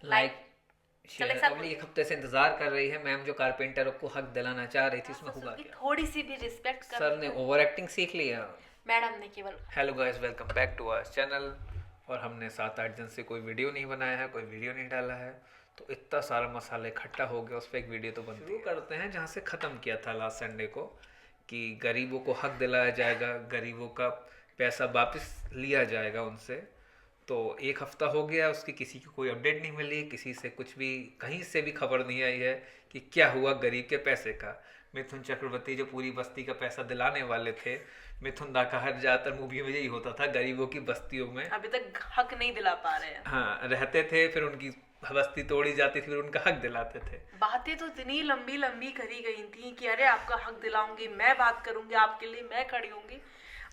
Like चले share. सब public एक हफ्ते से इंतजार कर रही है मैम जो कारपेंटर को हक दिलाना चाह रही थी, उसमें ससुर हुआ की क्या? थोड़ी सी भी रिस्पेक्ट कर सर ने ओवर एक्टिंग सीख लिया। मैडम ने केवल hello guys, welcome back to our channel. और हमने 7-8 दिन से कोई वीडियो नहीं बनाया है, कोई वीडियो नहीं डाला है, तो इतना सारा मसाला इकट्ठा हो गया, उस पर एक वीडियो तो बनती है। शुरू करते हैं जहाँ से ख़त्म किया था लास्ट संडे को, कि गरीबों को हक दिलाया जाएगा, गरीबों का पैसा वापस लिया जाएगा उनसे। तो एक हफ्ता हो गया, उसकी किसी की कोई अपडेट नहीं मिली, किसी से कुछ भी कहीं से भी खबर नहीं आई है कि क्या हुआ गरीब के पैसे का। मिथुन चक्रवर्ती जो पूरी बस्ती का पैसा दिलाने वाले थे, मिथुन दा का हर ज़्यादातर मूवी में यही होता था, गरीबों की बस्तियों में अभी तक हक नहीं दिला पा रहे हैं। हाँ रहते थे, फिर उनकी बस्ती तोड़ी जाती थी, फिर उनका हक दिलाते थे। बातें तो इतनी लंबी लंबी करी गई थी कि अरे आपका हक दिलाऊंगी, मैं बात करूंगी आपके लिए, मैं खड़ी होंगी।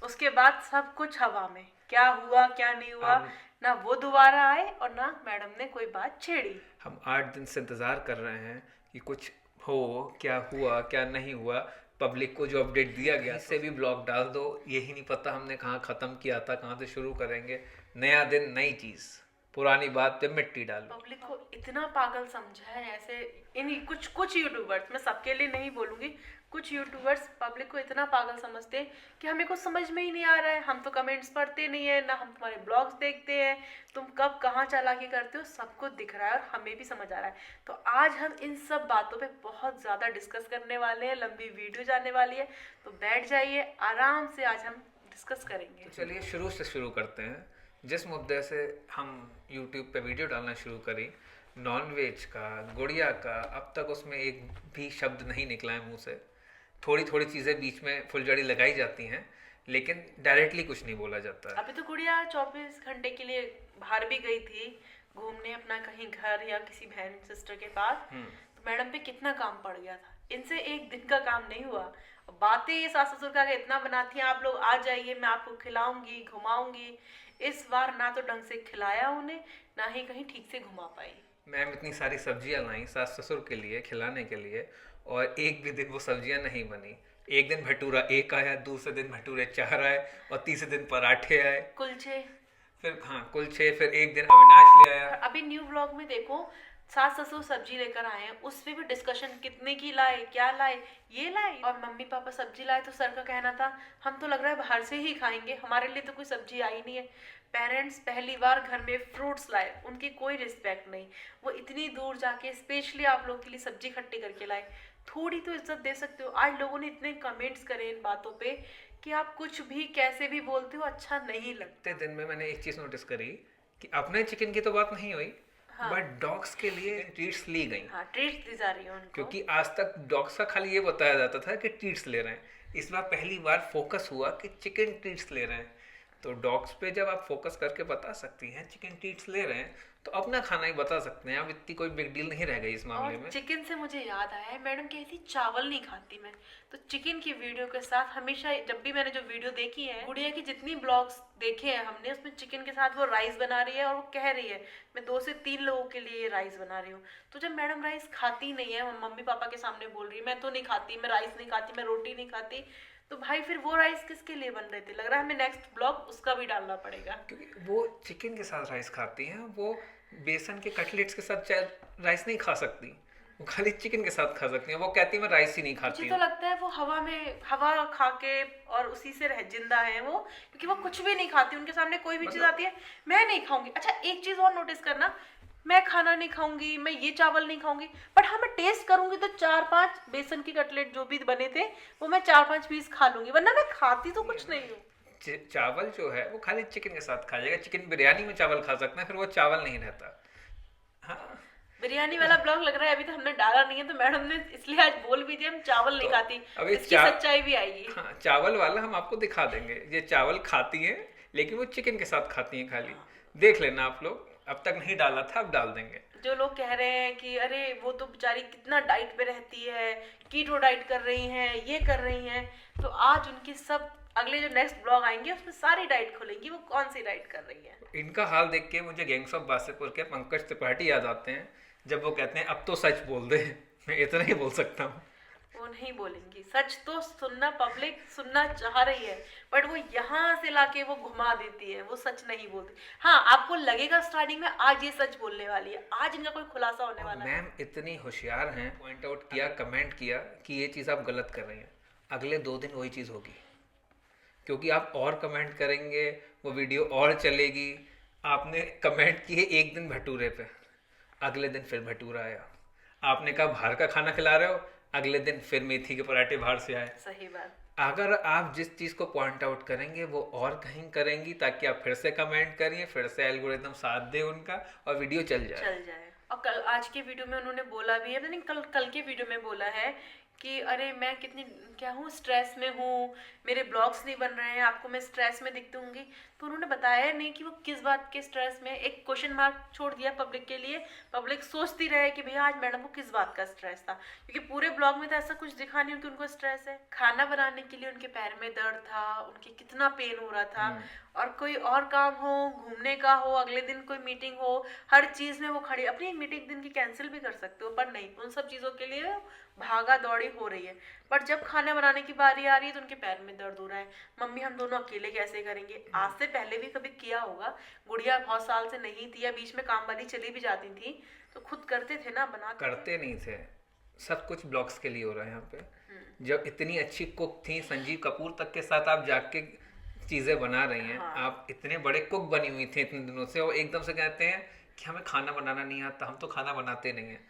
उसके बाद सब कुछ हवा में, क्या हुआ क्या नहीं हुआ, हम ना वो दोबारा आए और ना मैडम ने कोई बात छेड़ी। हम 8 दिन से इंतज़ार कर रहे हैं कि कुछ हो, क्या हुआ क्या नहीं हुआ। पब्लिक को जो अपडेट दिया गया, इससे भी ब्लॉग डाल दो, यही नहीं पता हमने कहाँ ख़त्म किया था, कहाँ से शुरू करेंगे। नया दिन नई चीज़, पुरानी बात पे मिट्टी डालो। पब्लिक को इतना पागल समझा है ऐसे। इन कुछ कुछ यूट्यूबर्स, मैं सबके लिए नहीं बोलूंगी, कुछ यूट्यूबर्स पब्लिक को इतना पागल समझते हैं कि हमें कुछ समझ में ही नहीं आ रहा है। हम तो कमेंट्स पढ़ते नहीं है, ना हम तुम्हारे ब्लॉग्स देखते हैं, तुम कब कहाँ चालाकी करते हो सब कुछ दिख रहा है और हमें भी समझ आ रहा है। तो आज हम इन सब बातों पे बहुत ज़्यादा डिस्कस करने वाले हैं, लंबी वीडियो जाने वाली है, तो बैठ जाइए आराम से, आज हम डिस्कस करेंगे। तो चलिए शुरू से शुरू करते हैं। जिस मुद्दे से हम यूट्यूब पे वीडियो डालना शुरू करी, नॉन वेज का, गुड़िया का, अब तक उसमें एक भी शब्द नहीं निकला है मुंह से। थोड़ी थोड़ी चीज़ें बीच में फुलझड़ी लगाई जाती हैं, लेकिन डायरेक्टली कुछ नहीं बोला जाता है। अभी तो गुड़िया 24 घंटे के लिए बाहर भी गई थी घूमने, अपना कहीं घर या किसी बहन सिस्टर के पास। तो मैडम पे कितना काम पड़ गया था, इनसे एक दिन का काम नहीं हुआ। बातें ये सास ससुर का इतना बनाती हैं, आप लोग आ जाइए मैं आपको खिलाऊंगी घुमाऊंगी। इस बार ना तो ढंग से खिलाया उन्हें, ना ही कहीं ठीक से घुमा पाई। मैम इतनी सारी सब्जियां लाई सास ससुर के लिए खिलाने के लिए, और एक भी दिन वो सब्जियां नहीं बनी। एक दिन भटूरा एक आया, दूसरे दिन भटूरे 4 आए, और तीसरे दिन पराठे आए। कुलचे। फिर हाँ कुलचे, फिर एक दिन अविनाश ले आया। और अभी न्यू ब्लॉग में देखो, सास ससुर सब्जी लेकर आए हैं, उस पे भी डिस्कशन, कितने की लाए, क्या लाए, ये लाए। और मम्मी पापा सब्जी लाए तो सर का कहना था हम तो लग रहा है बाहर से ही खाएंगे, हमारे लिए तो कोई सब्जी आई नहीं है। पेरेंट्स पहली बार घर में फ्रूट्स लाए, उनकी कोई रिस्पेक्ट नहीं, वो इतनी दूर जाके स्पेशली आप लोग के लिए सब्जी खट्टी करके लाए। थोड़ी तो इज्जत दे सकते हो। आज लोगों ने इतने कमेंट्स करे इन बातों पे कि आप कुछ भी कैसे भी बोलते हो, अच्छा नहीं लगता। इतने दिन में मैंने एक चीज़ नोटिस करी कि अपने चिकन की तो बात नहीं हुई, हाँ। बट डॉग्स के लिए ट्रीट्स ली गई। हाँ, ट्रीट दी जा रही है उनको। क्योंकि आज तक डॉग्स का खाली ये बताया जाता था कि ट्रीट्स ले रहे हैं, इस बार पहली बार फोकस हुआ कि चिकन ट्रीट्स ले रहे हैं। तो डॉग्स पे जब आप फोकस करके बता सकती हैं चिकन ट्रीट्स ले रहे हैं, तो अपना खाना ही बता सकते हैं। अब इतनी कोई बिग डील नहीं रह गई इस मामले और में। चिकन से मुझे याद आया है, मैडम कहती चावल नहीं खाती मैं, तो चिकन की वीडियो के साथ हमेशा जब भी मैंने जो वीडियो देखी है, गुड़िया की जितनी ब्लॉग्स देखे हैं हमने, उसमें चिकन के साथ वो राइस बना रही है और वो कह रही है मैं 2 से 3 लोगों के लिए ये राइस बना रही हूँ। तो जब मैडम राइस खाती नहीं है, मम्मी पापा के सामने बोल रही है मैं तो नहीं खाती, मैं राइस नहीं खाती, मैं रोटी नहीं खाती, तो भाई फिर वो राइस किसके लिए बन रहे थे? लग रहा है हमें नेक्स्ट ब्लॉग उसका भी डालना पड़ेगा। क्योंकि वो चिकन के साथ राइस खाती हैं, वो बेसन के कटलेट्स के साथ चाहे राइस नहीं खा सकती, वो खाली चिकन के साथ खा सकती हैं। वो कहती है मैं राइस ही नहीं खाती मुझे तो हूँ। लगता है वो हवा में हवा खा के और उसी से रह जिंदा है वो, क्योंकि वो कुछ भी नहीं खाती, उनके सामने कोई भी चीज मतलब आती है मैं नहीं खाऊंगी। अच्छा एक चीज और नोटिस करना, मैं खाना नहीं खाऊंगी, मैं ये चावल नहीं खाऊंगी, बट हाँ मैं टेस्ट करूंगी तो 4-5 बेसन की कटलेट जो भी बने थे वो मैं 4-5 पीस खा लूंगी, वरना मैं खाती तो कुछ नहीं हूँ। चावल जो है वो खाली चिकन के साथ खा जाएगा। चिकन बिरयानी में चावल खा सकते हैं, फिर वो चावल नहीं रहता। हाँ बिरयानी वाला ब्लॉग लग रहा है अभी तो हमने डाला नहीं है, तो मैडम ने इसलिए आज बोल भी दिया हम चावल नहीं तो खाती। अब ये इसकी सच्चाई भी आएगी। हाँ चावल वाला हम आपको दिखा देंगे। ये चावल खाती हैं, लेकिन वो चिकन के साथ खाती हैं खाली। देख लेना आप लोग, अब तक नहीं डाला था, अब डाल देंगे। जो लोग कह रहे हैं कि अरे वो तो बेचारी कितना डाइट पे रहती है, कीटो डाइट कर रही हैं, ये कर रही हैं, तो आज उनकी सब अगले जो नेक्स्ट ब्लॉग आएंगे उसमें सारी डाइट खुलेंगी, वो कौन सी डाइट कर रही है। इनका हाल देख के मुझे गैंग्स ऑफ वासेपुर के पंकज त्रिपाठी याद आते हैं, जब वो कहते हैं अब तो सच बोल दे। मैं इतना ही बोल सकता हूँ। वो नहीं बोलेंगी। सच तो सुनना पब्लिक सुनना चाह रही है, बट वो यहाँ से लाके वो घुमा देती है, वो सच नहीं बोलती। हाँ, आपको लगेगा स्टार्टिंग में आज ये सच बोलने वाली है, आज इनका कोई खुलासा होने वाला है। मैम इतनी होशियार हैं, पॉइंट आउट किया, कमेंट किया कि ये चीज़ आप गलत कर रही हैं, अगले 2 दिन वही चीज़ होगी, क्योंकि आप और कमेंट करेंगे, वो वीडियो और चलेगी। आपने कमेंट किए एक दिन भटूरे पे, अगले दिन फिर भटूरा आया। आपने कहा बाहर का खाना खिला रहे हो, अगले दिन फिर मेथी के पराठे बाहर से आए। सही बात। अगर आप जिस चीज़ को पॉइंट आउट करेंगे वो और कहीं करेंगी, ताकि आप फिर से कमेंट करिए, फिर से एल्गोरिथम साथ दे उनका और वीडियो चल जाए। और कल आज के वीडियो में उन्होंने बोला भी है, पता नहीं कल के वीडियो में बोला है कि अरे मैं कितनी क्या हूँ, स्ट्रेस में हूँ, मेरे ब्लॉग्स नहीं बन रहे हैं, आपको मैं स्ट्रेस में दिखती हूँगी। तो उन्होंने बताया नहीं कि वो किस बात के स्ट्रेस में, एक क्वेश्चन मार्क छोड़ दिया पब्लिक के लिए, पब्लिक सोचती रहे कि भैया आज मैडम को किस बात का स्ट्रेस था, क्योंकि पूरे ब्लॉग में तो ऐसा कुछ दिखा नहीं कि उनको स्ट्रेस है। खाना बनाने के लिए उनके पैर में दर्द था, उनके कितना पेन हो रहा था, और कोई और काम हो, घूमने का हो, अगले दिन कोई मीटिंग हो, हर चीज़ में वो खड़ी, अपनी मीटिंग दिन की कैंसिल भी कर सकते हो, पर नहीं, उन सब चीज़ों के लिए भागा दौड़ी हो रही है। पर जब खाना बनाने की बारी आ रही है तो उनके पैर में दर्द हो रहा है। मम्मी हम दोनों अकेले कैसे करेंगे? आज से पहले भी कभी किया होगा, गुड़िया बहुत साल से नहीं थी या बीच में काम वाली चली भी जाती थी तो खुद करते थे ना, बना करते नहीं थे। सब कुछ ब्लॉग्स के लिए हो रहा है यहाँ पे। जब इतनी अच्छी कुक थी, संजीव कपूर तक के साथ आप जाके चीज़ें बना रही हैं। हाँ। आप इतने बड़े कुक बनी हुई थी इतने दिनों से, और एकदम से कहते हैं कि हमें खाना बनाना नहीं आता, हम तो खाना बनाते नहीं हैं।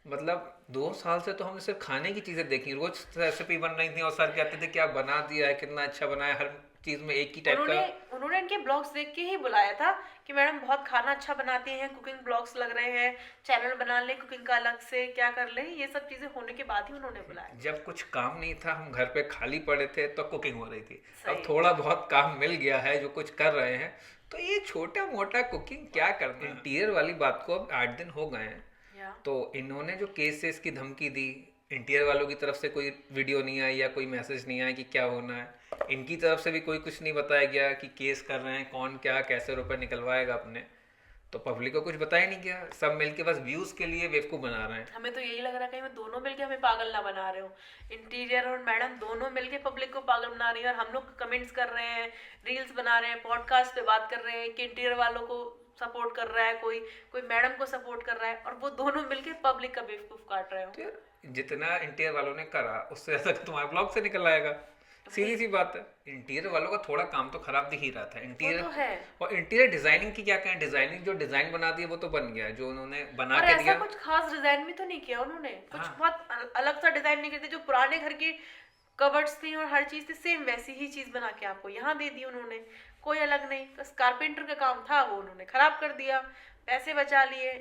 मतलब 2 साल से तो हमने सिर्फ खाने की चीज़ें देखी, रोज रेसिपी बन रही थी और सर कहते थे कि आप बना दिया है, कितना अच्छा बनाया, हर चीज़ में एक ही टाइप का। उन्होंने इनके ब्लॉग्स देख के ही बुलाया था कि मैडम बहुत खाना अच्छा बनाती हैं, कुकिंग ब्लॉग्स लग रहे हैं, चैनल बना लें कुकिंग का अलग से, क्या कर लें, ये सब चीजें होने के बाद ही उन्होंने बुलाया। जब कुछ काम नहीं था, हम घर पे खाली पड़े थे, तो कुकिंग हो रही थी। अब थोड़ा बहुत काम मिल गया है, जो कुछ कर रहे हैं, तो ये छोटा मोटा कुकिंग क्या करना। इंटीरियर वाली बात को अब 8 दिन हो गए हैं, तो इन्होंने जो केसेस की धमकी दी, इंटीरियर वालों की तरफ से कोई वीडियो नहीं आई या कोई मैसेज नहीं आया कि क्या होना है, इनकी तरफ से भी कोई कुछ नहीं बताया गया कि केस कर रहे हैं, कौन क्या कैसे रुपए निकलवाएगा अपने, तो पब्लिक को कुछ बताया नहीं गया। सब मिलके बस व्यूज के लिए बेवकूफ बना रहे हैं। हमें तो यही लग रहा है कहीं दोनों मिलके हमें पागल ना बना रहे हो, इंटीरियर और मैडम दोनों मिलके पब्लिक को पागल बना रही है, और हम लोग कमेंट्स कर रहे हैं, रील्स बना रहे हैं, पॉडकास्ट पे बात कर रहे हैं कि इंटीरियर वालों को सपोर्ट कर रहा है, कोई मैडम को सपोर्ट कर रहा है, और वो दोनों मिलके पब्लिक का बेवकूफ काट रहे हो। तो जितना इंटीरियर वालों ने करा उससे ज्यादा तुम्हारे ब्लॉग से निकल आएगा, सीधी सी बात है। इंटीरियर वालों का थोड़ा काम तो खराब दिख ही रहा था। इंटीरियर तो है। और इंटीरियर डिजाइनिंग की क्या कहें, डिजाइनिंग जो डिजाइन बना दी वो तो बन गया, जो उन्होंने बना के दिया। कुछ खास डिजाइन भी तो नहीं किया उन्होंने, कुछ हाँ। बहुत अलग सा डिजाइन नहीं किया, जो पुराने घर की कवर्ड्स थी और हर चीज थी सेम वैसी ही चीज बना के आपको यहाँ दे दी उन्होंने, कोई अलग नहीं। बस कारपेंटर का काम था वो उन्होंने खराब कर दिया, पैसे बचा लिए,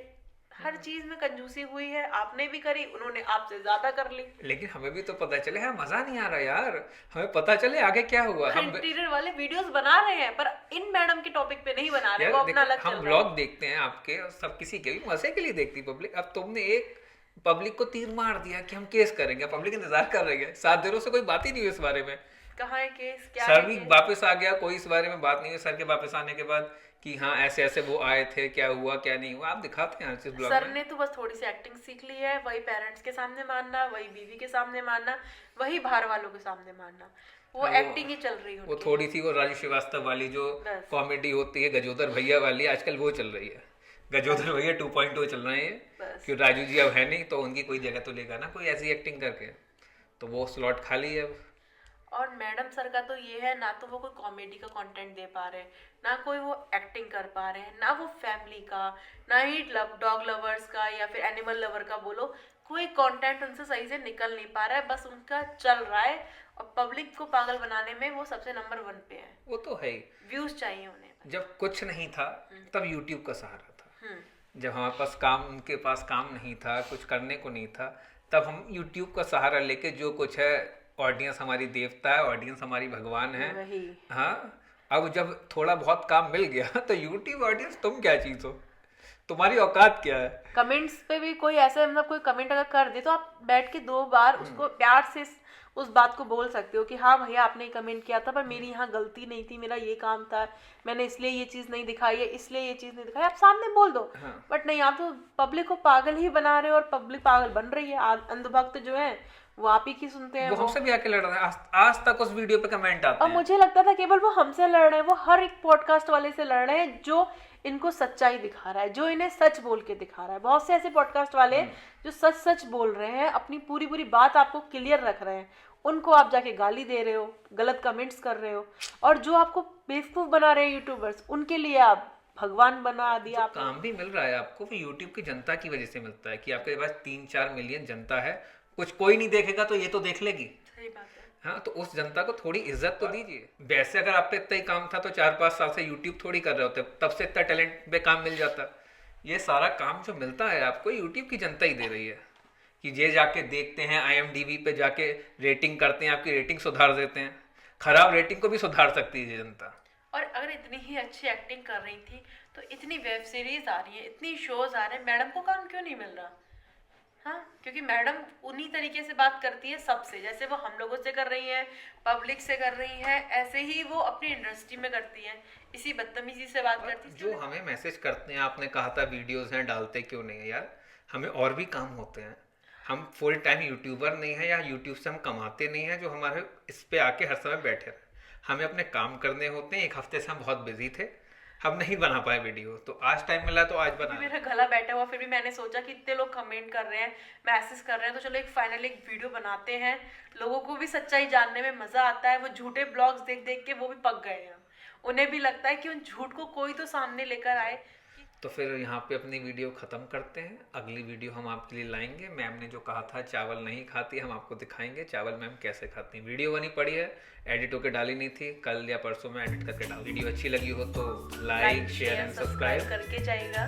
हर चीज में कंजूसी हुई है, आपने भी करी, उन्होंने आपसे ज्यादा कर ली। लेकिन हमें भी तो पता चले, हाँ मजा नहीं आ रहा यार, हमें पता चले आगे क्या हुआ। हम इंटीरियर वाले वीडियोस बना रहे हैं पर इन मैडम के टॉपिक पे नहीं बना रहे, वो अपना अलग चल रहा है। हम ब्लॉग देखते हैं आपके, और सब किसी के भी मजे के लिए देखती पब्लिक। अब तुमने एक पब्लिक को तीर मार दिया कि हम केस करेंगे, पब्लिक इंतजार कर रही है, 7 दिनों से कोई बात ही नहीं हुई इस बारे में। कहाँ है केस, क्या सर भी वापस आ गया, कोई इस बारे में बात नहीं हुई। सर के वापस आने के बाद कि हाँ ऐसे ऐसे वो आए थे, क्या हुआ क्या नहीं हुआ, आप दिखाते हैं हर चीज ब्लॉग में। सर ने तो बस थोड़ी सी एक्टिंग सीख ली है, वही पेरेंट्स के सामने मानना, वही बीवी के सामने मानना, वही बाहर वालों के सामने मानना, वो एक्टिंग ही चल रही है। वो थोड़ी सी वो राजू श्रीवास्तव वाली जो कॉमेडी होती है, गजोदर भैया वाली, आजकल वो चल रही है। गजोदर भैया 2.0 चल रहे हैं, क्यों राजू जी अब है नहीं तो उनकी कोई जगह तो लेगा ना कोई ऐसी एक्टिंग करके, तो वो स्लॉट खाली है अब। और मैडम सर का तो ये है, ना तो वो कोई कॉमेडी का कंटेंट दे पा रहे हैं, ना कोई वो एक्टिंग कर पा रहे हैं, ना वो फैमिली का, ना ही डॉग लवर्स का या फिर एनिमल लवर का बोलो, कोई कंटेंट उनसे सही से निकल नहीं पा रहा है। बस उनका चल रहा है और पब्लिक को पागल बनाने में वो सबसे नंबर 1 पे है। वो तो है ही, व्यूज चाहिए उन्हें। जब कुछ नहीं था तब यूट्यूब का सहारा था, जब हमारे पास काम, उनके पास काम नहीं था, कुछ करने को नहीं था, तब हम यूट्यूब का सहारा लेके जो कुछ है, ऑडियंस हमारी देवता है, ऑडियंस हमारी भगवान है। हाँ, अब जब थोड़ा बहुत काम मिल गया तो यूट्यूब ऑडियंस तुम क्या चीज हो, तुम्हारी औकात क्या है। कमेंट्स पे भी कोई ऐसे मतलब कोई कमेंट अगर कर दे तो आप बैठ के 2 बार उसको प्यार से उस बात को बोल सकते हो कि हाँ भैया आपने कमेंट किया था पर मेरी यहाँ गलती नहीं थी, मेरा ये काम था, मैंने इसलिए ये चीज़ नहीं दिखाई है, इसलिए ये चीज़ नहीं दिखाई, आप सामने बोल दो। बट नहीं, आप तो पब्लिक को पागल ही बना रहे हो और पब्लिक पागल बन रही है। अंधभक्त जो है वो आप ही की सुनते हैं। वो हमसे भी आके लड़ रहे हैं, आज तक उस वीडियो पे कमेंट आते और हैं। मुझे लगता था केवल वो हमसे लड़ रहे हैं, वो हर एक पॉडकास्ट वाले से लड़ रहे हैं जो इनको सच्चाई दिखा रहा है, जो इन्हें सच बोल के दिखा रहा है। बहुत से ऐसे पॉडकास्ट वाले जो सच सच बोल रहे हैं, अपनी पूरी पूरी बात आपको क्लियर रख रहे हैं, उनको आप जाके गाली दे रहे हो, गलत कमेंट्स कर रहे हो। और जो आपको बेवकूफ बना रहे हैं यूट्यूबर्स, उनके लिए आप भगवान बना दिया। आप काम भी मिल रहा है आपको, वो यूट्यूब की जनता की वजह से मिलता है कि आपके पास 3-4 मिलियन जनता है, कुछ कोई नहीं देखेगा तो ये तो देख लेगी। सही बात है। हाँ, तो उस जनता को थोड़ी इज्जत तो दीजिए। वैसे अगर आप पे इतना ही काम था तो 4-5 साल से यूट्यूब थोड़ी कर रहे होते, तब से इतना टैलेंट पे काम मिल जाता। ये सारा काम जो मिलता है आपको यूट्यूब की जनता ही दे रही है कि ये जाके देखते हैं, IMDb पे जाके रेटिंग करते हैं, आपकी रेटिंग सुधार देते हैं। खराब रेटिंग को भी सुधार सकती है ये जनता। और अगर इतनी ही अच्छी एक्टिंग कर रही थी तो इतनी वेब सीरीज आ रही है, इतनी शोज आ रहे हैं, मैडम को काम क्यों नहीं मिल रहा? हाँ, क्योंकि मैडम उन्हीं तरीके से बात करती है सबसे, जैसे वो हम लोगों से कर रही है, पब्लिक से कर रही है, ऐसे ही वो अपनी इंडस्ट्री में करती है, इसी बदतमीजी से बात करती है। जो हमें मैसेज करते हैं, आपने कहा था वीडियोस हैं, डालते क्यों नहीं है यार? हमें और भी काम होते हैं, हम फुल टाइम यूट्यूबर नहीं है या यूट्यूब से हम कमाते नहीं है जो हमारे इस पे आके हर समय बैठे रहे। हमें अपने काम करने होते हैं। एक हफ्ते से हम बहुत बिजी थे, हम नहीं बना पाए वीडियो, तो आज टाइम मिला तो आज बना। मेरा गला बैठा हुआ, फिर भी मैंने सोचा कि इतने लोग कमेंट कर रहे हैं, मैसेज कर रहे हैं, तो चलो एक फाइनली एक वीडियो बनाते हैं। लोगों को भी सच्चाई जानने में मजा आता है। वो झूठे ब्लॉग्स देख देख के वो भी पक गए हैं, उन्हें भी लगता है कि उन झूठ को कोई तो सामने लेकर आए। तो फिर यहाँ पे अपनी वीडियो ख़त्म करते हैं। अगली वीडियो हम आपके लिए लाएंगे। मैम ने जो कहा था चावल नहीं खाती, हम आपको दिखाएंगे चावल मैम कैसे खाती हैं। वीडियो बनी पड़ी है, एडिट होकर डाली नहीं थी, कल या परसों में एडिट करके डाल। वीडियो अच्छी लगी हो तो लाइक शेयर एंड सब्सक्राइब करके जाएगा।